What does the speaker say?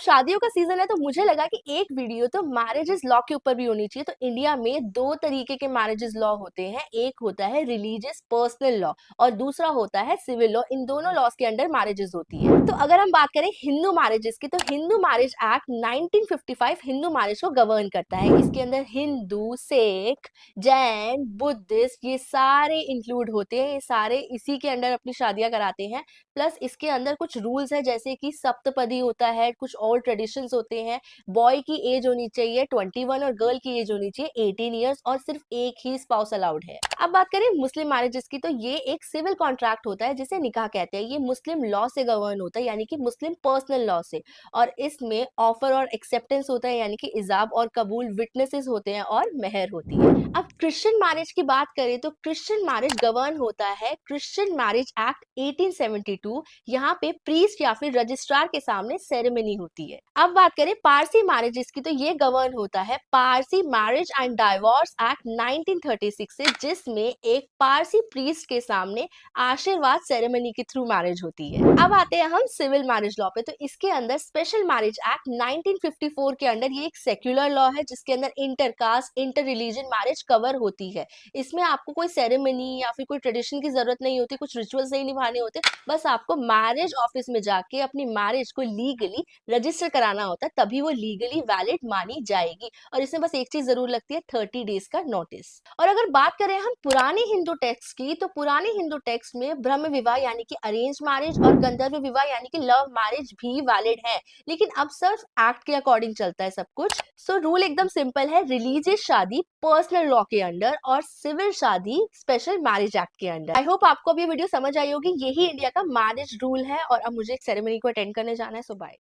शादियों का सीजन है तो मुझे लगा कि एक वीडियो तो मैरिजेस लॉ के ऊपर भी होनी चाहिए। तो इंडिया में दो तरीके के मैरिजेस लॉ होते हैं, एक होता है रिलीजियस पर्सनल लॉ और दूसरा होता है सिविल लॉ। इन दोनों लॉज के अंडर मैरिजेस होती है। तो अगर हम बात करें हिंदू मैरिजेस की, तो Hindu marriage act 1955 Hindu marriage को गवर्न करता है। इसके अंदर हिंदू, सिख, जैन, बुद्धिस्ट ये सारे इंक्लूड होते हैं। ये सारे इसी के अंडर अपनी शादियां कराते हैं। प्लस इसके अंदर कुछ रूल्स है, जैसे कि सप्तपदी होता है, कुछ और ट्रेडिशंस होते हैं। बॉय की एज होनी चाहिए 21 और गर्ल की एज होनी चाहिए 18 ईयर्स और सिर्फ एक ही स्पाउस अलाउड है। अब बात करें मुस्लिम मैरिजेस की, तो ये एक सिविल कॉन्ट्रैक्ट होता है जिसे निकाह कहते हैं। ये मुस्लिम लॉ से गवर्न होता है, यानी कि मुस्लिम पर्सनल लॉ से। और इसमें ऑफर और एक्सेप्टेंस होता है, यानी कि इजाब और कबूल, विटनेसेस होते हैं और मेहर होती है। अब क्रिश्चियन मैरिज की बात करें तो क्रिश्चियन मैरिज गवर्न होता है क्रिश्चियन मैरिज एक्ट 1872। यहाँ पे प्रीस्ट या फिर रजिस्ट्रार के सामने सेरेमनी होती है। अब बात करें पारसी मैरिजेस की, तो ये गवर्न होता है Parsi marriage and divorce act 1936 से, जिसमें एक पारसी प्रीस्ट के सामने आशीर्वाद सेरेमनी के थ्रू मैरिज होती है। अब आते हैं हम सिविल मैरिज लॉ पे। तो इसके अंदर स्पेशल मैरिज एक्ट 1954 के अंडर ये एक सेक्युलर लॉ है, जिसके अंदर intercaste inter religion marriage cover होती है। इसमें आपको कोई सेरेमनी या फिर कोई ट्रेडिशन की जरूरत नहीं होती, कुछ रिचुअल्स नहीं निभाने होते। बस आपको मैरिज ऑफिस में जाके अपनी मैरिज को लीगली रजिस्टर कराना होता है, तभी वो लीगली वैलिड मानी जाएगी। और इसमें बस एक चीज जरूर लगती है, 30 डेज का नोटिस। और अगर बात करें हम पुराने हिंदू टेक्स्ट की, तो पुराने हिंदू टेक्स्ट में ब्रह्म विवाह यानी कि अरेंज मैरिज और गंधर्व विवाह यानी कि लव मैरिज भी वैलिड है। लेकिन अब सिर्फ एक्ट के अकॉर्डिंग चलता है सब कुछ। सो रूल एकदम सिंपल है, रिलीजियस शादी पर्सनल लॉ के अंडर और सिविल शादी स्पेशल मैरिज एक्ट के अंडर। आई होप आपको अब ये वीडियो समझ आई होगी। यही इंडिया का मैरिज रूल है। और अब मुझे एक सेरेमनी को अटेंड करने जाना है, सो बाय।